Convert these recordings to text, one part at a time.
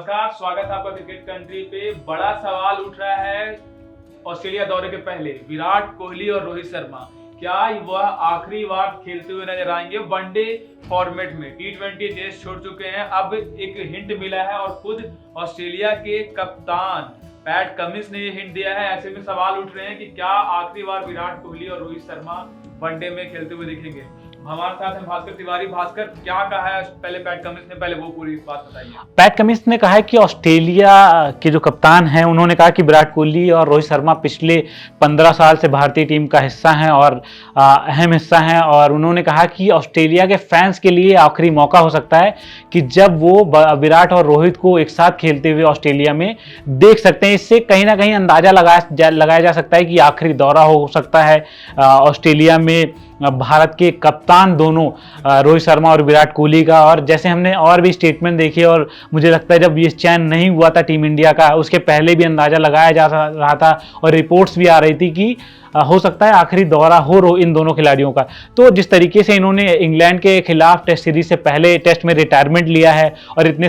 नमस्कार, स्वागत है आपका क्रिकेट कंट्री पे। बड़ा सवाल उठ रहा है ऑस्ट्रेलिया दौरे के पहले, विराट कोहली और रोहित शर्मा क्या वह आखिरी बार खेलते हुए नजर आएंगे वनडे फॉर्मेट में। T20 टेस्ट छोड़ चुके हैं, अब एक हिंट मिला है और खुद ऑस्ट्रेलिया के कप्तान पैट कमिंस ने ये हिंट दिया है। ऐसे में सवाल उठ रहे हैं कि क्या आखिरी बार विराट कोहली और रोहित शर्मा वनडे में खेलते हुए दिखेंगे। हमारे साथ हैं भास्कर तिवारी। भास्कर, क्या कहा है पहले पैट कमिंस ने, पहले वो पूरी बात बताइए। पैट कमिंस ने कहा है कि ऑस्ट्रेलिया के जो कप्तान हैं उन्होंने कहा कि विराट कोहली और रोहित शर्मा पिछले 15 साल से भारतीय टीम का हिस्सा हैं और अहम हिस्सा हैं, और उन्होंने कहा कि ऑस्ट्रेलिया के फैंस के लिए आखिरी मौका हो सकता है कि जब वो विराट और रोहित को एक साथ खेलते हुए ऑस्ट्रेलिया में देख सकते हैं। इससे कहीं ना कहीं अंदाजा लगाया जा सकता है कि आखिरी दौरा हो सकता है ऑस्ट्रेलिया में भारत के कप्तान दोनों रोहित शर्मा और विराट कोहली का। और जैसे हमने और भी स्टेटमेंट देखे, और मुझे लगता है जब ये चयन नहीं हुआ था टीम इंडिया का, उसके पहले भी अंदाजा लगाया जा रहा था और रिपोर्ट्स भी आ रही थी कि हो सकता है आखिरी दौरा हो इन दोनों खिलाड़ियों का। तो जिस तरीके से इन्होंने इंग्लैंड के खिलाफ टेस्ट सीरीज से पहले टेस्ट में रिटायरमेंट लिया है और इतने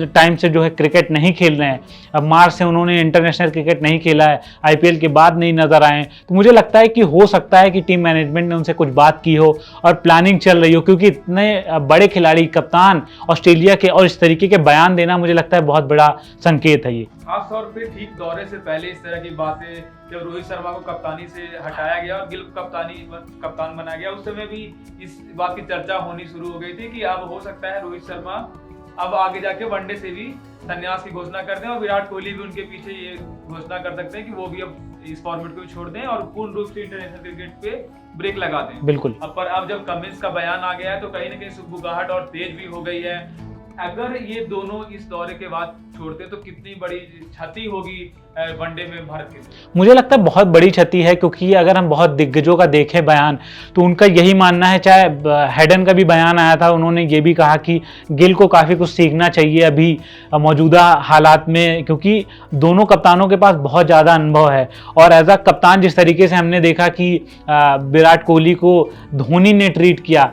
टाइम से जो है क्रिकेट नहीं खेल रहे हैं, अब मार्च से उन्होंने इंटरनेशनल क्रिकेट नहीं खेला है, IPL के बाद नहीं नजर आए, तो मुझे लगता है कि हो सकता है कि टीम मैनेजमेंट ने उनसे कुछ बात की हो और प्लानिंग चल रही हो, क्योंकि इतने बड़े खिलाड़ी कप्तान ऑस्ट्रेलिया के और इस तरीके के बयान देना मुझे लगता है बहुत बड़ा संकेत है ये। खास तौर पे ठीक दौरे से पहले इस तरह की बातें, जब रोहित शर्मा को कप्तानी से हटाया गया और गिल को कप्तान बनाया गया, उस समय भी इस बात की चर्चा होनी शुरू हो गई थी कि अब हो सकता है रोहित शर्मा अब आगे जाके वनडे से भी संन्यास की घोषणा कर दें और विराट कोहली भी उनके पीछे ये घोषणा कर सकते हैं कि वो भी अब इस फॉर्मेट को भी छोड़ दें और पूर्ण रूप से इंटरनेशनल क्रिकेट पे ब्रेक लगा दें। बिल्कुल। अब जब कमिंस का बयान आ गया है तो कहीं ना कहीं सुगबुगाहट और तेज भी हो गई है। अगर ये दोनों इस दौरे के बाद छोड़ते तो कितनी बड़ी क्षति होगी वनडे में भारत के लिए। मुझे लगता है बहुत बड़ी क्षति है, क्योंकि अगर हम बहुत दिग्गजों का देखें बयान तो उनका यही मानना है, चाहे हेडन का भी बयान आया था, उन्होंने ये भी कहा कि गिल को काफ़ी कुछ सीखना चाहिए अभी मौजूदा हालात में, क्योंकि दोनों कप्तानों के पास बहुत ज़्यादा अनुभव है। और एज अ कप्तान जिस तरीके से हमने देखा कि विराट कोहली को धोनी ने ट्रीट किया,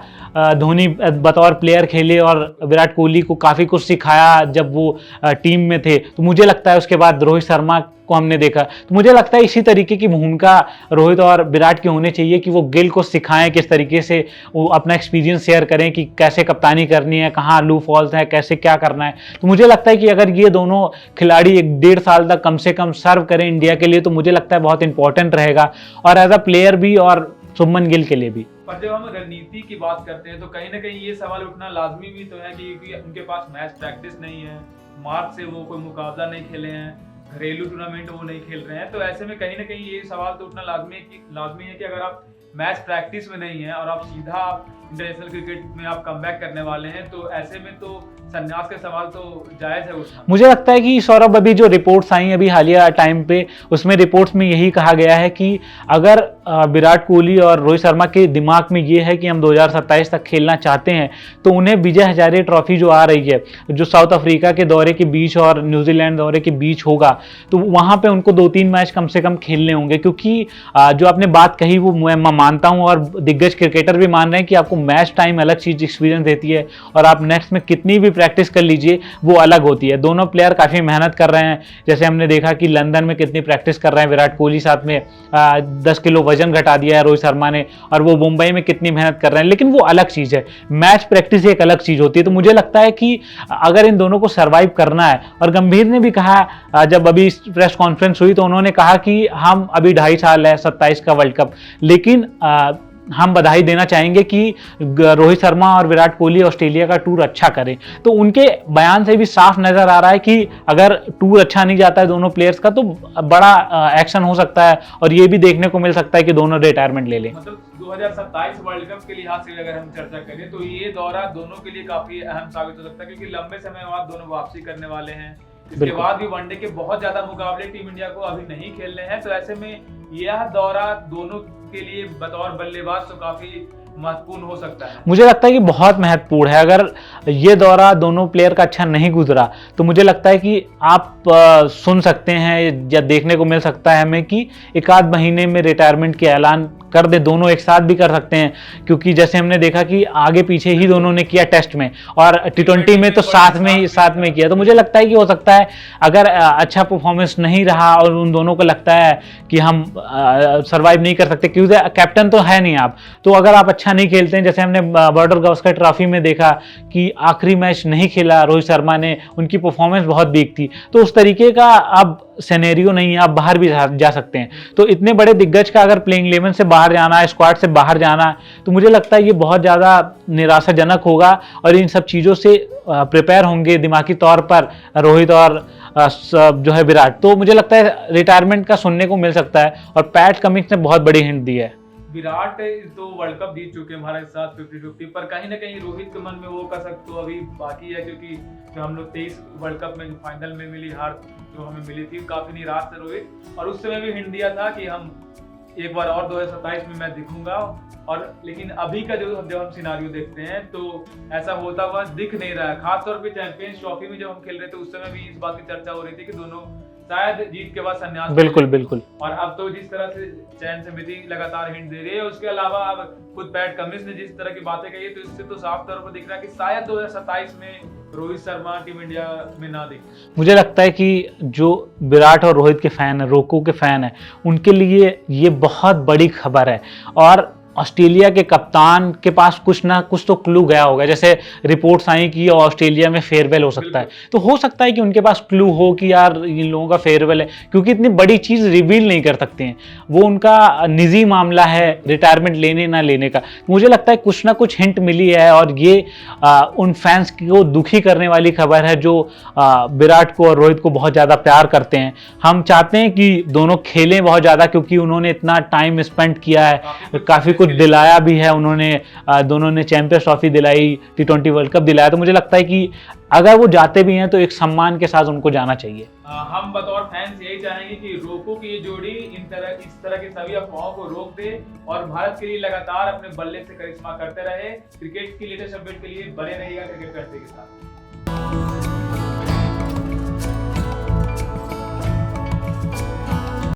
धोनी बतौर प्लेयर खेले और विराट कोहली को काफ़ी कुछ सिखाया जब वो टीम में थे, तो मुझे लगता है उसके बाद रोहित शर्मा को हमने देखा, तो मुझे लगता है इसी तरीके की भूमिका रोहित और विराट की होनी चाहिए कि वो गिल को सिखाएं किस तरीके से वो अपना एक्सपीरियंस शेयर करें कि कैसे कप्तानी करनी है, कहाँ लू फॉल्स है, कैसे क्या करना है। तो मुझे लगता है कि अगर ये दोनों खिलाड़ी 1-1.5 साल तक कम से कम सर्व करें इंडिया के लिए, तो मुझे लगता है बहुत इंपॉर्टेंट रहेगा, और एज अ प्लेयर भी और शुभमन गिल के लिए भी। पर जब हम रणनीति की बात करते हैं तो कहीं ना कहीं ये सवाल उठना लाजमी भी तो है कि उनके पास मैच प्रैक्टिस नहीं है, मार्च से वो कोई मुकाबला नहीं खेले हैं, घरेलू टूर्नामेंट वो नहीं खेल रहे हैं। तो ऐसे में कहीं ना कहीं ये सवाल तो उठना लाजमी है कि अगर आप मैच प्रैक्टिस में नहीं है और आप सीधा इंटरनेशनल क्रिकेट में आप कमबैक करने वाले हैं, तो ऐसे में तो संन्यास के सवाल तो जायज है उसमें। मुझे लगता है कि सौरभ, अभी जो रिपोर्ट्स आई अभी हालिया टाइम पे, उसमें रिपोर्ट्स में यही कहा गया है कि अगर विराट कोहली और रोहित शर्मा के दिमाग में ये है कि हम 2027 तक खेलना चाहते हैं, तो उन्हें विजय हजारे ट्रॉफी जो आ रही है, जो साउथ अफ्रीका के दौरे के बीच और न्यूजीलैंड दौरे के बीच होगा, तो वहाँ पे उनको 2-3 मैच कम से कम खेलने होंगे। क्योंकि जो आपने बात कही वो मैं मानता हूँ और दिग्गज क्रिकेटर भी मान रहे हैं कि आपको मैच टाइम अलग चीज एक्सपीरियंस देती है और आप नेक्स्ट में कितनी भी प्रैक्टिस कर लीजिए वो अलग होती है। दोनों प्लेयर काफ़ी मेहनत कर रहे हैं, जैसे हमने देखा कि लंदन में कितनी प्रैक्टिस कर रहे हैं विराट कोहली, साथ में 10 किलो वजन घटा दिया है रोहित शर्मा ने, और वो मुंबई में कितनी मेहनत कर रहे हैं, लेकिन वो अलग चीज़ है। मैच प्रैक्टिस एक अलग चीज़ होती है। तो मुझे लगता है कि अगर इन दोनों को सर्वाइव करना है, और गंभीर ने भी कहा जब अभी प्रेस कॉन्फ्रेंस हुई तो उन्होंने कहा कि हम अभी 2.5 साल है 27 का वर्ल्ड कप, लेकिन हम बधाई देना चाहेंगे कि रोहित शर्मा और विराट कोहली ऑस्ट्रेलिया का टूर अच्छा करें। तो उनके बयान से भी साफ नजर आ रहा है कि अगर टूर अच्छा नहीं जाता है दोनों प्लेयर्स का, तो बड़ा एक्शन हो सकता है और ये भी देखने को मिल सकता है कि दोनों रिटायरमेंट ले लें। मतलब 2027 वर्ल्ड कप के लिहाज से अगर हम चर्चा करें तो ये दौरा दोनों के लिए काफी अहम साबित हो सकता है, क्योंकि लंबे समय बाद दोनों वापसी करने वाले हैं। इसके बाद भी वनडे के बहुत ज्यादा मुकाबले टीम इंडिया को अभी नहीं खेलने हैं, तो ऐसे में यह दौरा दोनों के लिए बतौर बल्लेबाज तो काफी महत्वपूर्ण हो सकता है। मुझे लगता है कि बहुत महत्वपूर्ण है। अगर ये दौरा दोनों प्लेयर का अच्छा नहीं गुजरा तो मुझे लगता है कि आप सुन सकते हैं या देखने को मिल सकता है हमें कि 1-8 महीने में रिटायरमेंट के ऐलान कर दे, दोनों एक साथ भी कर सकते हैं, क्योंकि जैसे हमने देखा कि आगे पीछे ही दोनों ने किया टेस्ट में और T20 में तो साथ में किया। तो मुझे लगता है कि हो सकता है अगर अच्छा परफॉर्मेंस नहीं रहा और उन दोनों को लगता है कि हम सर्वाइव नहीं कर सकते, क्योंकि कैप्टन तो है नहीं आप, तो अगर आप अच्छा नहीं खेलते हैं, जैसे हमने बॉर्डर गावस्कर ट्रॉफी में देखा कि आखिरी मैच नहीं खेला रोहित शर्मा ने, उनकी परफॉर्मेंस बहुत वीक थी, तो उस तरीके का अब सिनेरियो नहीं है, आप बाहर भी जा सकते हैं। तो इतने बड़े दिग्गज का अगर प्लेइंग 11 से बाहर जाना है, स्क्वाड से बाहर जाना है, तो मुझे लगता है ये बहुत ज़्यादा निराशाजनक होगा और इन सब चीज़ों से प्रिपेयर होंगे दिमागी तौर पर रोहित और जो है विराट। तो मुझे लगता है रिटायरमेंट का सुनने को मिल सकता है और पैट कमिंस ने बहुत बड़ी हिंट दी है। विराट तो वर्ल्ड कप जीत चुके हैं हमारे साथ 50-50, पर कहीं ना कहीं रोहित के मन में वो कसक तो अभी बाकी है, क्योंकि जो हम लोग 23 वर्ल्ड कप में जो फाइनल में मिली हार जो हमें मिली थी, काफी निराश थे रोहित, और उस समय भी हिंट दिया था कि हम एक बार और 2027 में मैं दिखूंगा, और लेकिन अभी का जो हम सिनारियो देखते हैं तो ऐसा होता हुआ दिख नहीं रहा है। खासतौर पे चैंपियंस ट्रॉफी में जब हम खेल रहे थे उस समय भी इस बात की चर्चा हो रही थी कि दोनों शायद जीत के बाद संन्यास। बिल्कुल। और अब तो जिस तरह से चयन समिति लगातार हिंट दे रही है, उसके अलावा अब खुद पैट कमिंस ने जिस तरह की बातें कही है, तो इससे तो साफ तौर पर दिख रहा है कि शायद 2027 में रोहित शर्मा टीम इंडिया में ना दिखे। मुझे लगता है कि जो विराट और रोहित के फैन है, रोको के फैन है, उनके लिए ये बहुत बड़ी खबर है। और ऑस्ट्रेलिया के कप्तान के पास कुछ ना कुछ तो क्लू गया होगा, जैसे रिपोर्ट्स आई कि ऑस्ट्रेलिया में फेयरवेल हो सकता है, तो हो सकता है कि उनके पास क्लू हो कि यार इन लोगों का फेयरवेल है, क्योंकि इतनी बड़ी चीज़ रिवील नहीं कर सकते हैं, वो उनका निजी मामला है रिटायरमेंट लेने ना लेने का। मुझे लगता है कुछ ना कुछ हिंट मिली है और ये उन फैंस को दुखी करने वाली खबर है जो विराट को और रोहित को बहुत ज़्यादा प्यार करते हैं। हम चाहते हैं कि दोनों खेलें बहुत ज़्यादा, क्योंकि उन्होंने इतना टाइम स्पेंड किया है, काफ़ी कुछ दिलाया भी है उन्होंने, दोनों ने चैंपियंस ट्रॉफी दिलाई, T20 वर्ल्ड कप दिलाया। तो मुझे लगता है कि अगर वो जाते भी हैं तो एक सम्मान के साथ उनको जाना चाहिए। हम बतौर फैंस यही चाहेंगे कि रोको की ये जोड़ी इस तरह की सभी अफवाहों को रोक दे और भारत के लिए लगातार अपने बल्ले से करिश्मा करते रहे। क्रिकेट की लेटेस्ट अपडेट के लिए बने रहिएगा क्रिकेट करते के साथ।